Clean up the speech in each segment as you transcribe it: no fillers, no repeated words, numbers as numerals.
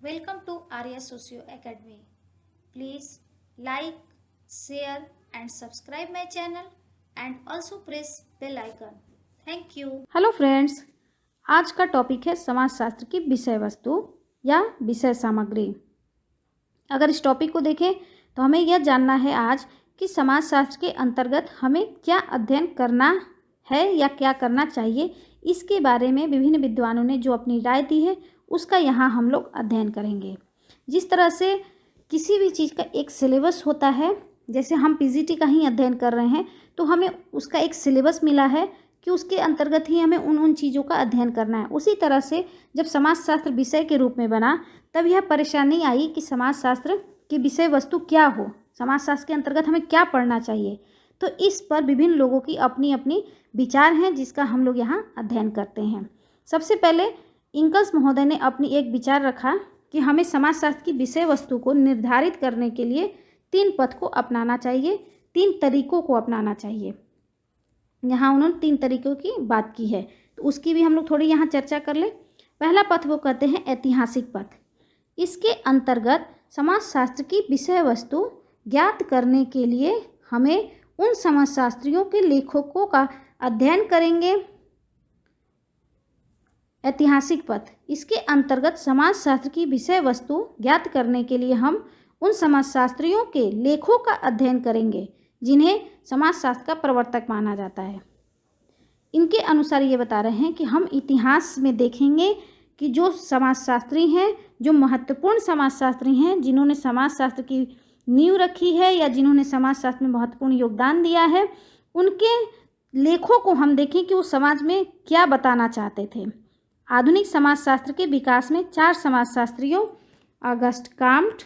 Welcome to Arya Socio Academy. Please like, share and subscribe my channel and also press bell icon. Thank you. Hello friends, आज का topic है समाजशास्त्र की विषय वस्तु या विषय सामग्री। अगर इस टॉपिक को देखें तो हमें यह जानना है आज कि समाजशास्त्र के अंतर्गत हमें क्या अध्ययन करना है या क्या करना चाहिए। इसके बारे में विभिन्न विद्वानों ने जो अपनी राय दी है उसका यहाँ हम लोग अध्ययन करेंगे। जिस तरह से किसी भी चीज़ का एक सिलेबस होता है, जैसे हम पीजीटी का ही अध्ययन कर रहे हैं तो हमें उसका एक सिलेबस मिला है कि उसके अंतर्गत ही हमें उन चीज़ों का अध्ययन करना है। उसी तरह से जब समाजशास्त्र विषय के रूप में बना तब यह परेशानी आई कि समाजशास्त्र की विषय वस्तु क्या हो, समाजशास्त्र के अंतर्गत हमें क्या पढ़ना चाहिए। तो इस पर विभिन्न लोगों की अपनी अपनी विचार हैं जिसका हम लोग यहाँ अध्ययन करते हैं। सबसे पहले इंकल्स महोदय ने अपनी एक विचार रखा कि हमें समाजशास्त्र की विषय वस्तु को निर्धारित करने के लिए 3 पथ को अपनाना चाहिए, 3 तरीकों को अपनाना चाहिए। यहाँ उन्होंने 3 तरीकों की बात की है तो उसकी भी हम लोग थोड़ी यहाँ चर्चा कर ले। पहला पथ वो कहते हैं ऐतिहासिक पथ। इसके अंतर्गत समाजशास्त्र की विषय वस्तु ज्ञात करने के लिए हमें उन समाजशास्त्रियों के लेखकों का अध्ययन करेंगे। ऐतिहासिक पथ, इसके अंतर्गत समाजशास्त्र की विषय वस्तु ज्ञात करने के लिए हम उन समाजशास्त्रियों के लेखों का अध्ययन करेंगे जिन्हें समाजशास्त्र का प्रवर्तक माना जाता है। इनके अनुसार ये बता रहे हैं कि हम इतिहास में देखेंगे कि जो समाजशास्त्री हैं, जो महत्वपूर्ण समाजशास्त्री हैं, जिन्होंने समाजशास्त्र की नींव रखी है या जिन्होंने समाजशास्त्र में महत्वपूर्ण योगदान दिया है, उनके लेखों को हम देखें कि वो समाज में क्या बताना चाहते थे। आधुनिक समाजशास्त्र के विकास में 4 समाजशास्त्रियों Auguste Comte,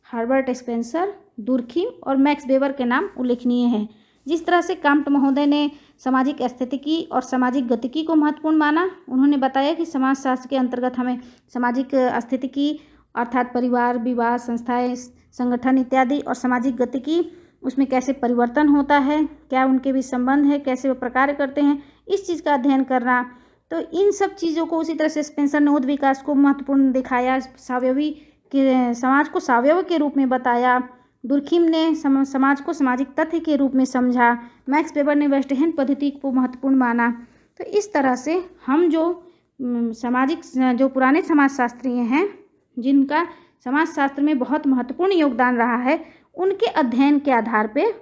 Herbert Spencer, Durkheim और मैक्स वेबर के नाम उल्लेखनीय हैं। जिस तरह से काम्ट महोदय ने सामाजिक स्थितिकी और सामाजिक गतिकी को महत्वपूर्ण माना, उन्होंने बताया कि समाजशास्त्र के अंतर्गत हमें सामाजिक स्थितिकी अर्थात परिवार, विवाह, संस्थाएं, संगठन इत्यादि और सामाजिक गतिकी, उसमें कैसे परिवर्तन होता है, क्या उनके भी संबंध है, कैसे वो प्रकार करते हैं, इस चीज़ का अध्ययन करना। तो इन सब चीज़ों को उसी तरह से स्पेंसर ने उद्योग विकास को महत्वपूर्ण दिखाया, सावयवी के समाज को सावयव के रूप में बताया। दुर्खिम ने समाज को सामाजिक तथ्य के रूप में समझा। मैक्स वेबर ने वेस्टहेन पद्धति को महत्वपूर्ण माना। तो इस तरह से हम जो पुराने समाजशास्त्री हैं जिनका समाजशास्त्र में बहुत महत्वपूर्ण योगदान रहा है, उनके अध्ययन के आधार पे,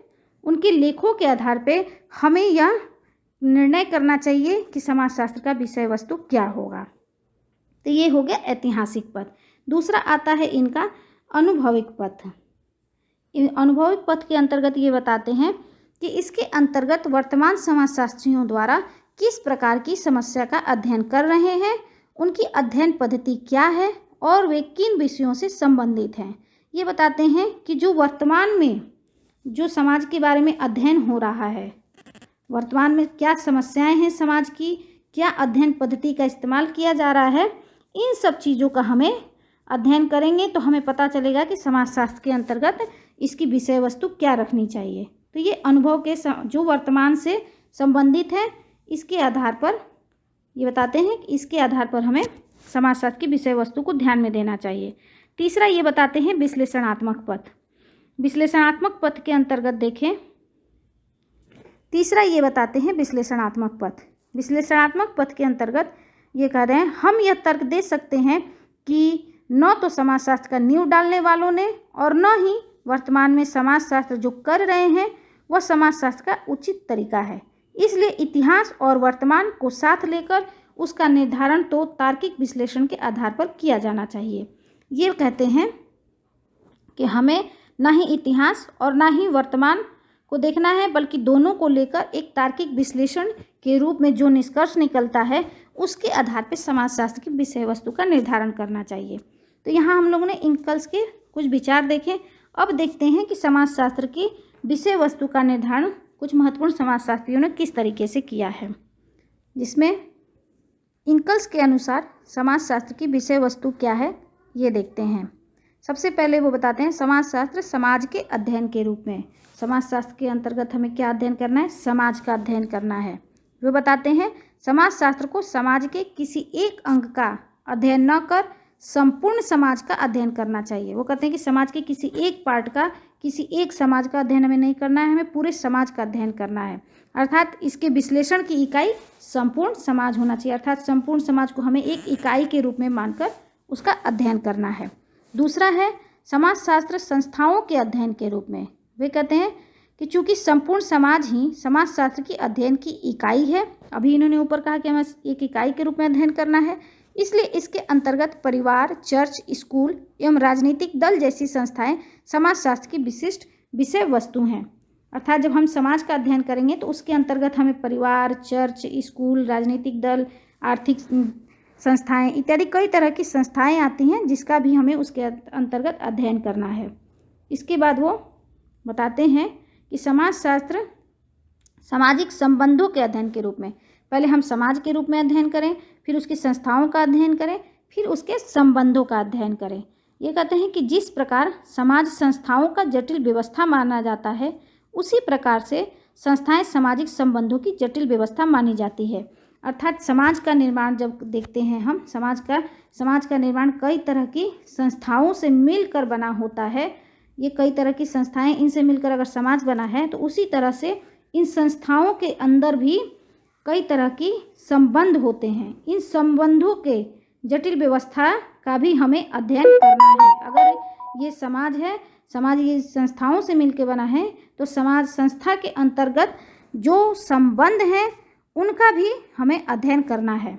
उनके लेखों के आधार पे हमें यह निर्णय करना चाहिए कि समाजशास्त्र का विषय वस्तु क्या होगा। तो ये हो गया ऐतिहासिक पथ। दूसरा आता है इनका अनुभविक पथ। अनुभविक पथ के अंतर्गत ये बताते हैं कि इसके अंतर्गत वर्तमान समाजशास्त्रियों द्वारा किस प्रकार की समस्या का अध्ययन कर रहे हैं, उनकी अध्ययन पद्धति क्या है और वे किन विषयों से संबंधित हैं। ये बताते हैं कि जो वर्तमान में जो समाज के बारे में अध्ययन हो रहा है, वर्तमान में क्या समस्याएं हैं समाज की, क्या अध्ययन पद्धति का इस्तेमाल किया जा रहा है, इन सब चीज़ों का हमें अध्ययन करेंगे तो हमें पता चलेगा कि समाजशास्त्र के अंतर्गत इसकी विषय वस्तु क्या रखनी चाहिए। तो ये अनुभव के जो वर्तमान से संबंधित है, इसके आधार पर ये बताते हैं कि इसके आधार पर हमें समाजशास्त्र की विषय वस्तु को ध्यान में देना चाहिए। तीसरा ये बताते हैं विश्लेषणात्मक पथ। विश्लेषणात्मक पथ के अंतर्गत देखें, तीसरा ये बताते हैं विश्लेषणात्मक पथ। विश्लेषणात्मक पथ के अंतर्गत ये कह रहे हैं हम यह तर्क दे सकते हैं कि न तो समाजशास्त्र का नींव डालने वालों ने और न ही वर्तमान में समाजशास्त्र जो कर रहे हैं वह समाजशास्त्र का उचित तरीका है। इसलिए इतिहास और वर्तमान को साथ लेकर उसका निर्धारण तो तार्किक विश्लेषण के आधार पर किया जाना चाहिए। ये कहते हैं कि हमें ना ही इतिहास और ना ही वर्तमान को देखना है, बल्कि दोनों को लेकर एक तार्किक विश्लेषण के रूप में जो निष्कर्ष निकलता है उसके आधार पर समाजशास्त्र की विषय वस्तु का निर्धारण करना चाहिए। तो यहाँ हम लोगों ने इंकल्स के कुछ विचार देखे। अब देखते हैं कि समाजशास्त्र की विषय वस्तु का निर्धारण कुछ महत्वपूर्ण समाजशास्त्रियों ने किस तरीके से किया है, जिसमें इंकल्स के अनुसार समाजशास्त्र की विषय वस्तु क्या है ये देखते हैं। सबसे पहले वो बताते हैं समाजशास्त्र समाज के अध्ययन के रूप में। समाजशास्त्र के अंतर्गत हमें क्या अध्ययन करना है, समाज का अध्ययन करना है। वे बताते हैं समाजशास्त्र को समाज के किसी एक अंग का अध्ययन न कर संपूर्ण समाज का अध्ययन करना चाहिए। वो कहते हैं कि समाज के किसी एक पार्ट का, किसी एक समाज का अध्ययन हमें नहीं करना है, हमें पूरे समाज का अध्ययन करना है। अर्थात इसके विश्लेषण की इकाई संपूर्ण समाज होना चाहिए। अर्थात संपूर्ण समाज को हमें एक इकाई के रूप में मानकर उसका अध्ययन करना है। दूसरा है समाजशास्त्र संस्थाओं के अध्ययन के रूप में। वे कहते हैं कि चूंकि संपूर्ण समाज ही समाजशास्त्र की अध्ययन की इकाई है, अभी इन्होंने ऊपर कहा कि हमें एक इकाई के रूप में अध्ययन करना है, इसलिए इसके अंतर्गत परिवार, चर्च, स्कूल एवं राजनीतिक दल जैसी संस्थाएं समाजशास्त्र की विशिष्ट विषय वस्तु हैं। अर्थात जब हम समाज का अध्ययन करेंगे तो उसके अंतर्गत हमें परिवार, चर्च, स्कूल, राजनीतिक दल, आर्थिक संस्थाएं इत्यादि कई तरह की संस्थाएं आती हैं जिसका भी हमें उसके अंतर्गत अध्ययन करना है। इसके बाद वो बताते हैं कि समाजशास्त्र सामाजिक संबंधों के अध्ययन के रूप में, पहले हम समाज के रूप में अध्ययन करें, फिर उसकी संस्थाओं का अध्ययन करें, फिर उसके संबंधों का अध्ययन करें। ये कहते हैं कि जिस प्रकार समाज संस्थाओं का जटिल व्यवस्था माना जाता है, उसी प्रकार से संस्थाएं सामाजिक संबंधों की जटिल व्यवस्था मानी जाती है। अर्थात समाज का निर्माण जब देखते हैं हम, समाज का निर्माण कई तरह की संस्थाओं से मिलकर बना होता है। ये कई तरह की संस्थाएं, इनसे मिलकर अगर समाज बना है तो उसी तरह से इन संस्थाओं के अंदर भी कई तरह की संबंध होते हैं। इन संबंधों के जटिल व्यवस्था का भी हमें अध्ययन करना है। अगर ये समाज है, समाज ये संस्थाओं से मिलकर बना है, तो समाज संस्था के अंतर्गत जो संबंध हैं उनका भी हमें अध्ययन करना है।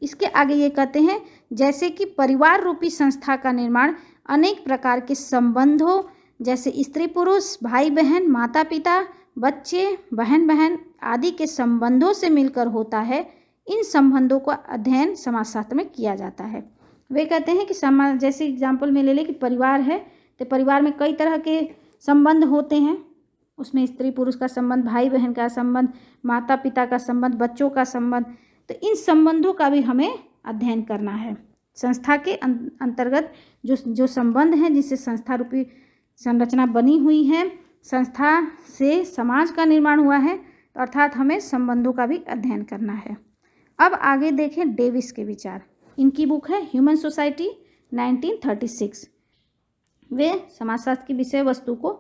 इसके आगे ये कहते हैं जैसे कि परिवार रूपी संस्था का निर्माण अनेक प्रकार के संबंधों जैसे स्त्री पुरुष, भाई बहन, माता पिता, बच्चे, बहन बहन आदि के संबंधों से मिलकर होता है। इन संबंधों का अध्ययन समाजशास्त्र में किया जाता है। वे कहते हैं कि समाज, जैसे एग्जाम्पल में ले लें कि परिवार है, तो परिवार में कई तरह के संबंध होते हैं। उसमें स्त्री पुरुष का संबंध, भाई बहन का संबंध, माता पिता का संबंध, बच्चों का संबंध, तो इन संबंधों का भी हमें अध्ययन करना है। संस्था के अंतर्गत जो संबंध हैं, जिससे संस्था रूपी संरचना बनी हुई है, संस्था से समाज का निर्माण हुआ है, तो अर्थात हमें संबंधों का भी अध्ययन करना है। अब आगे देखें डेविस के विचार। इनकी बुक है ह्यूमन सोसाइटी 1936। वे समाजशास्त्र की विषय वस्तु को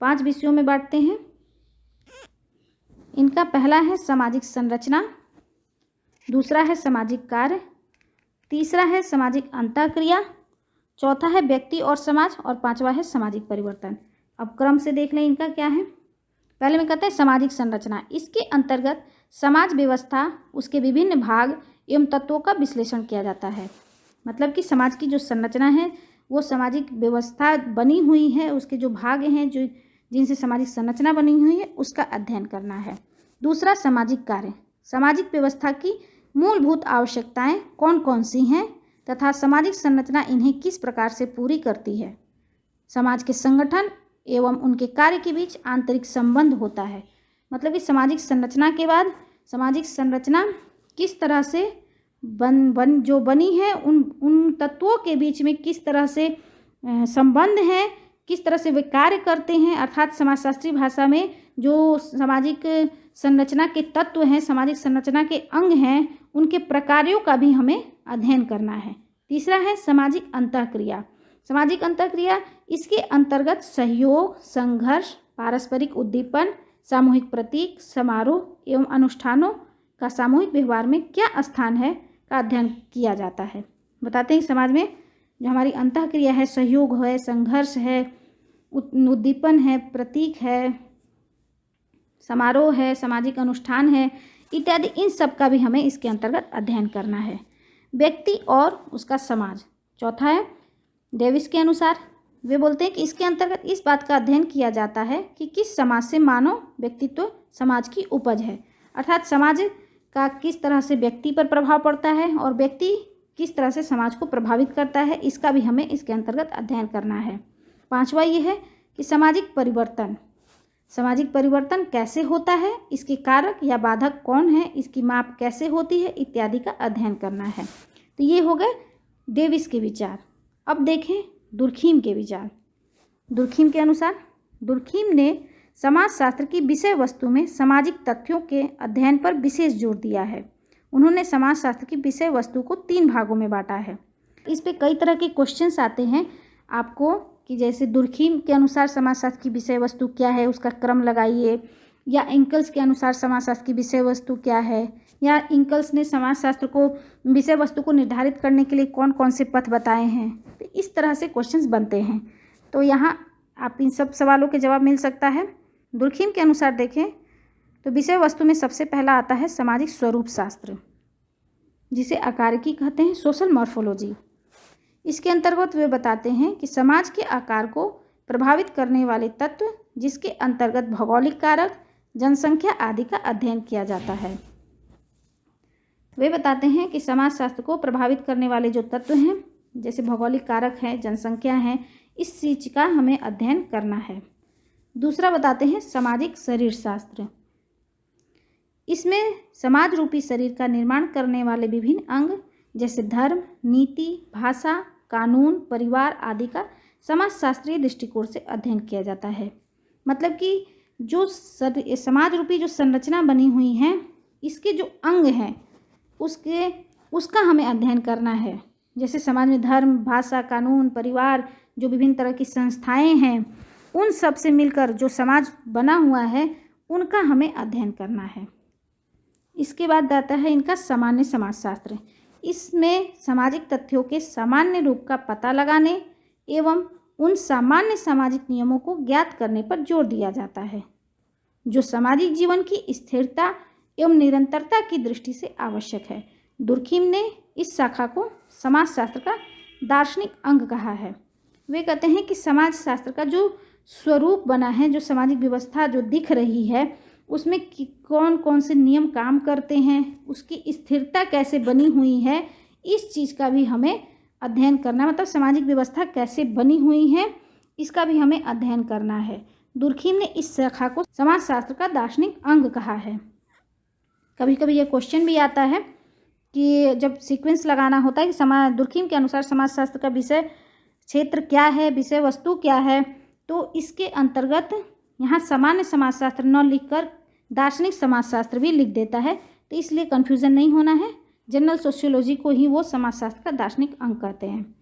5 विषयों में बांटते हैं। इनका पहला है सामाजिक संरचना, दूसरा है सामाजिक कार्य, तीसरा है सामाजिक अंतःक्रिया, चौथा है व्यक्ति और समाज, और पांचवा है सामाजिक परिवर्तन। अब क्रम से देख लें इनका क्या है। पहले में कहते हैं सामाजिक संरचना। इसके अंतर्गत समाज व्यवस्था, उसके विभिन्न भाग एवं तत्वों का विश्लेषण किया जाता है। मतलब कि समाज की जो संरचना है वो सामाजिक व्यवस्था बनी हुई है, उसके जो भाग हैं जो जिनसे सामाजिक संरचना बनी हुई है उसका अध्ययन करना है। दूसरा सामाजिक कार्य, सामाजिक व्यवस्था की मूलभूत आवश्यकताएं कौन कौन सी हैं तथा सामाजिक संरचना इन्हें किस प्रकार से पूरी करती है। समाज के संगठन एवं उनके कार्य के बीच आंतरिक संबंध होता है। मतलब कि सामाजिक संरचना के बाद सामाजिक संरचना किस तरह से जो बनी है उन तत्वों के बीच में किस तरह से संबंध है, किस तरह से वे कार्य करते हैं। अर्थात समाजशास्त्री भाषा में जो सामाजिक संरचना के तत्व हैं, सामाजिक संरचना के अंग हैं, उनके प्रकारों का भी हमें अध्ययन करना है। तीसरा है सामाजिक अंतःक्रिया। सामाजिक अंतःक्रिया, इसके अंतर्गत सहयोग, संघर्ष, पारस्परिक उद्दीपन, सामूहिक प्रतीक, समारोह एवं अनुष्ठानों का सामूहिक व्यवहार में क्या स्थान है का अध्ययन किया जाता है। बताते हैं कि समाज में जो हमारी अंतःक्रिया है, सहयोग है, संघर्ष है, उद्दीपन है, प्रतीक है, समारोह है, सामाजिक अनुष्ठान है इत्यादि, इन सब का भी हमें इसके अंतर्गत अध्ययन करना है। व्यक्ति और उसका समाज, चौथा है डेविस के अनुसार। वे बोलते हैं कि इसके अंतर्गत इस बात का अध्ययन किया जाता है कि किस समाज से मानव व्यक्तित्व समाज की उपज है। अर्थात समाज का किस तरह से व्यक्ति पर प्रभाव पड़ता है और व्यक्ति किस तरह से समाज को प्रभावित करता है, इसका भी हमें इसके अंतर्गत अध्ययन करना है। पांचवा ये है कि सामाजिक परिवर्तन, सामाजिक परिवर्तन कैसे होता है, इसके कारक या बाधक कौन है, इसकी माप कैसे होती है इत्यादि का अध्ययन करना है। तो ये हो गए डेविस के विचार। अब देखें दुर्खीम के विचार। दुर्खीम के अनुसार, दुर्खीम ने समाजशास्त्र की विषय वस्तु में सामाजिक तथ्यों के अध्ययन पर विशेष जोर दिया है। उन्होंने समाजशास्त्र की विषय वस्तु को 3 भागों में बांटा है। इस पे कई तरह के क्वेश्चंस आते हैं आपको कि जैसे दुर्खिम के अनुसार समाजशास्त्र की विषय वस्तु क्या है, उसका क्रम लगाइए, या इंकल्स के अनुसार समाजशास्त्र की विषय वस्तु क्या है, या इंकल्स ने समाजशास्त्र को विषय वस्तु को निर्धारित करने के लिए कौन कौन से पथ बताए हैं। तो इस तरह से क्वेश्चंस बनते हैं। तो यहाँ आप इन सब सवालों के जवाब मिल सकता है। दुर्खिम के अनुसार देखें तो विषय वस्तु में सबसे पहला आता है सामाजिक स्वरूप शास्त्र, जिसे आकारिकी कहते हैं, सोशल मॉर्फोलॉजी। इसके अंतर्गत वे बताते हैं कि समाज के आकार को प्रभावित करने वाले तत्व, जिसके अंतर्गत भौगोलिक कारक, जनसंख्या आदि का अध्ययन किया जाता है। वे बताते हैं कि समाजशास्त्र को प्रभावित करने वाले जो तत्व हैं, जैसे भौगोलिक कारक हैं, जनसंख्या है, इस चीज का हमें अध्ययन करना है। दूसरा बताते हैं सामाजिक शरीर शास्त्र। इसमें समाज रूपी शरीर का निर्माण करने वाले विभिन्न अंग जैसे धर्म, नीति, भाषा, कानून, परिवार आदि का समाजशास्त्रीय दृष्टिकोण से अध्ययन किया जाता है। मतलब कि जो समाज रूपी जो संरचना बनी हुई है, इसके जो अंग हैं उसका हमें अध्ययन करना है। जैसे समाज में धर्म, भाषा, कानून, परिवार, जो विभिन्न तरह की संस्थाएं हैं, उन सब से मिलकर जो समाज बना हुआ है उनका हमें अध्ययन करना है। इसके बाद आता है इनका सामान्य समाजशास्त्र। इसमें सामाजिक तथ्यों के सामान्य रूप का पता लगाने एवं उन सामान्य सामाजिक नियमों को ज्ञात करने पर जोर दिया जाता है, जो सामाजिक जीवन की स्थिरता एवं निरंतरता की दृष्टि से आवश्यक है। दुर्खिम ने इस शाखा को समाजशास्त्र का दार्शनिक अंग कहा है। वे कहते हैं कि समाजशास्त्र का जो स्वरूप बना है, जो सामाजिक व्यवस्था जो दिख रही है, उसमें कौन कौन से नियम काम करते हैं, उसकी स्थिरता कैसे बनी हुई है, इस चीज़ का भी हमें अध्ययन करना, मतलब सामाजिक व्यवस्था कैसे बनी हुई है इसका भी हमें अध्ययन करना है। दुर्खिम ने इस शाखा को समाजशास्त्र का दार्शनिक अंग कहा है। कभी कभी यह क्वेश्चन भी आता है कि जब सीक्वेंस लगाना होता है कि दुर्खिम के अनुसार समाजशास्त्र का विषय क्षेत्र क्या है, विषय वस्तु क्या है, तो इसके अंतर्गत यहाँ सामान्य समाजशास्त्र न लिखकर दार्शनिक समाजशास्त्र भी लिख देता है। तो इसलिए कन्फ्यूज़न नहीं होना है, जनरल सोशियोलॉजी को ही वो समाजशास्त्र का दार्शनिक अंग कहते हैं।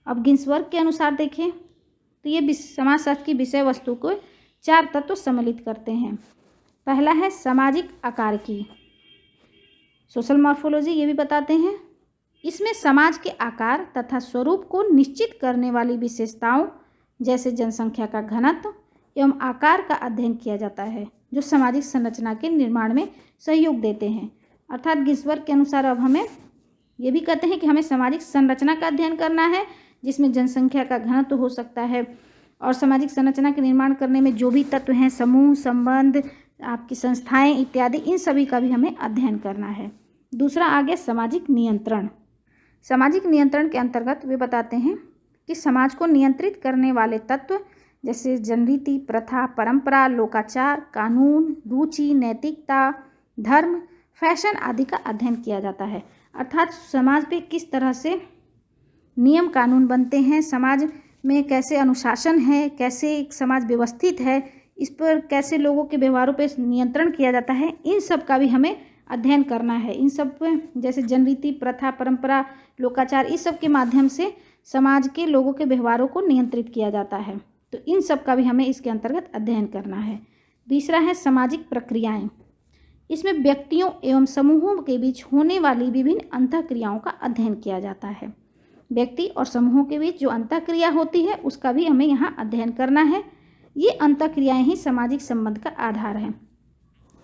अब गिन्सबर्ग के अनुसार देखें तो ये समाजशास्त्र की विषय वस्तु को 4 तत्व सम्मिलित करते हैं। पहला है सामाजिक आकारिकी, सोशल मॉर्फोलॉजी, ये भी बताते हैं। इसमें समाज के आकार तथा स्वरूप को निश्चित करने वाली विशेषताओं जैसे जनसंख्या का घनत्व एवं आकार का अध्ययन किया जाता है, जो सामाजिक संरचना के निर्माण में सहयोग देते हैं। अर्थात गिन्सबर्ग के अनुसार अब हमें ये भी कहते हैं कि हमें सामाजिक संरचना का अध्ययन करना है, जिसमें जनसंख्या का घनत्व हो सकता है, और सामाजिक संरचना के निर्माण करने में जो भी तत्व हैं, समूह, संबंध, आपकी संस्थाएं इत्यादि, इन सभी का भी हमें अध्ययन करना है। दूसरा आ गया सामाजिक नियंत्रण। सामाजिक नियंत्रण के अंतर्गत वे बताते हैं कि समाज को नियंत्रित करने वाले तत्व जैसे जनरीति, प्रथा, परंपरा, लोकाचार, कानून, रुचि, नैतिकता, धर्म, फैशन आदि का अध्ययन किया जाता है। अर्थात समाज पे किस तरह से नियम कानून बनते हैं, समाज में कैसे अनुशासन है, कैसे एक समाज व्यवस्थित है, इस पर कैसे लोगों के व्यवहारों पे नियंत्रण किया जाता है, इन सब का भी हमें अध्ययन करना है। इन सब पे जैसे जनरीति, प्रथा, परंपरा, लोकाचार, इस सब के माध्यम से समाज के लोगों के व्यवहारों को नियंत्रित किया जाता है। तो इन सब का भी हमें इसके अंतर्गत अध्ययन करना है। तीसरा है सामाजिक प्रक्रियाएं। इसमें व्यक्तियों एवं समूहों के बीच होने वाली विभिन्न अंतःक्रियाओं का अध्ययन किया जाता है। व्यक्ति और समूहों के बीच जो अंतःक्रिया होती है उसका भी हमें यहाँ अध्ययन करना है। ये अंतःक्रियाएं ही सामाजिक संबंध का आधार हैं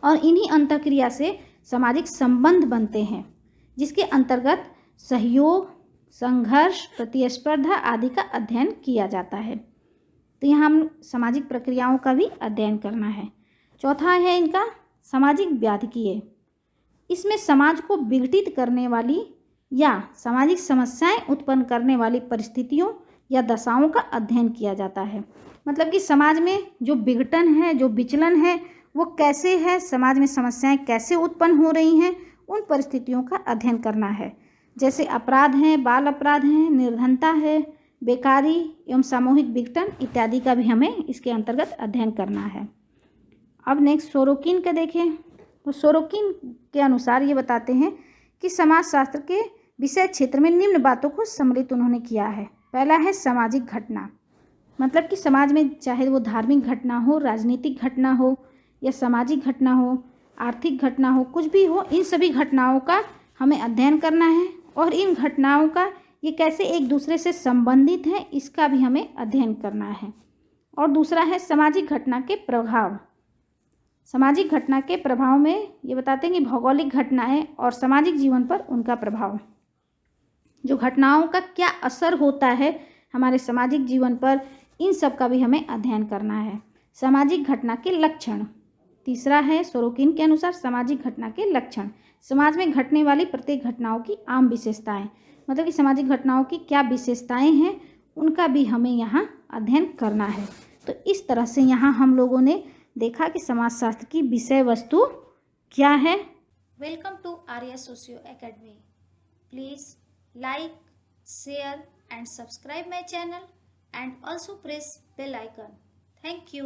और इन्हीं अंतःक्रिया से सामाजिक संबंध बनते हैं, जिसके अंतर्गत सहयोग, संघर्ष, प्रतिस्पर्धा आदि का अध्ययन किया जाता है। तो यहाँ हम सामाजिक प्रक्रियाओं का भी अध्ययन करना है। चौथा है इनका सामाजिक व्याधिकीय। इसमें समाज को विघटित करने वाली या सामाजिक समस्याएं उत्पन्न करने वाली परिस्थितियों या दशाओं का अध्ययन किया जाता है। मतलब कि समाज में जो विघटन है, जो विचलन है, वो कैसे है, समाज में समस्याएं कैसे उत्पन्न हो रही हैं, उन परिस्थितियों का अध्ययन करना है। जैसे अपराध हैं, बाल अपराध हैं, निर्धनता है, बेकारी एवं सामूहिक विघटन इत्यादि का भी हमें इसके अंतर्गत अध्ययन करना है। अब नेक्स्ट सोरोकिन का देखें तो सोरोकिन के अनुसार ये बताते हैं कि समाजशास्त्र के विषय क्षेत्र में निम्न बातों को सम्मिलित उन्होंने किया है। पहला है सामाजिक घटना, मतलब कि समाज में चाहे वो धार्मिक घटना हो, राजनीतिक घटना हो या सामाजिक घटना हो, आर्थिक घटना हो, कुछ भी हो, इन सभी घटनाओं का हमें अध्ययन करना है और इन घटनाओं का ये कैसे एक दूसरे से संबंधित हैं इसका भी हमें अध्ययन करना है। और दूसरा है सामाजिक घटना के प्रभाव। सामाजिक घटना के प्रभाव में ये बताते हैं कि भौगोलिक घटनाएं और सामाजिक जीवन पर उनका प्रभाव, जो घटनाओं का क्या असर होता है हमारे सामाजिक जीवन पर, इन सब का भी हमें अध्ययन करना है। सामाजिक घटना के लक्षण, तीसरा है सोरोकिन के अनुसार सामाजिक घटना के लक्षण, समाज में घटने वाली प्रत्येक घटनाओं की आम विशेषताएं, मतलब कि सामाजिक घटनाओं की क्या विशेषताएं हैं उनका भी हमें यहाँ अध्ययन करना है। तो इस तरह से यहाँ हम लोगों ने देखा कि समाजशास्त्र की विषय वस्तु क्या है। Welcome to Arya socio academy. Please like, share and subscribe my channel and also press bell icon. Thank you.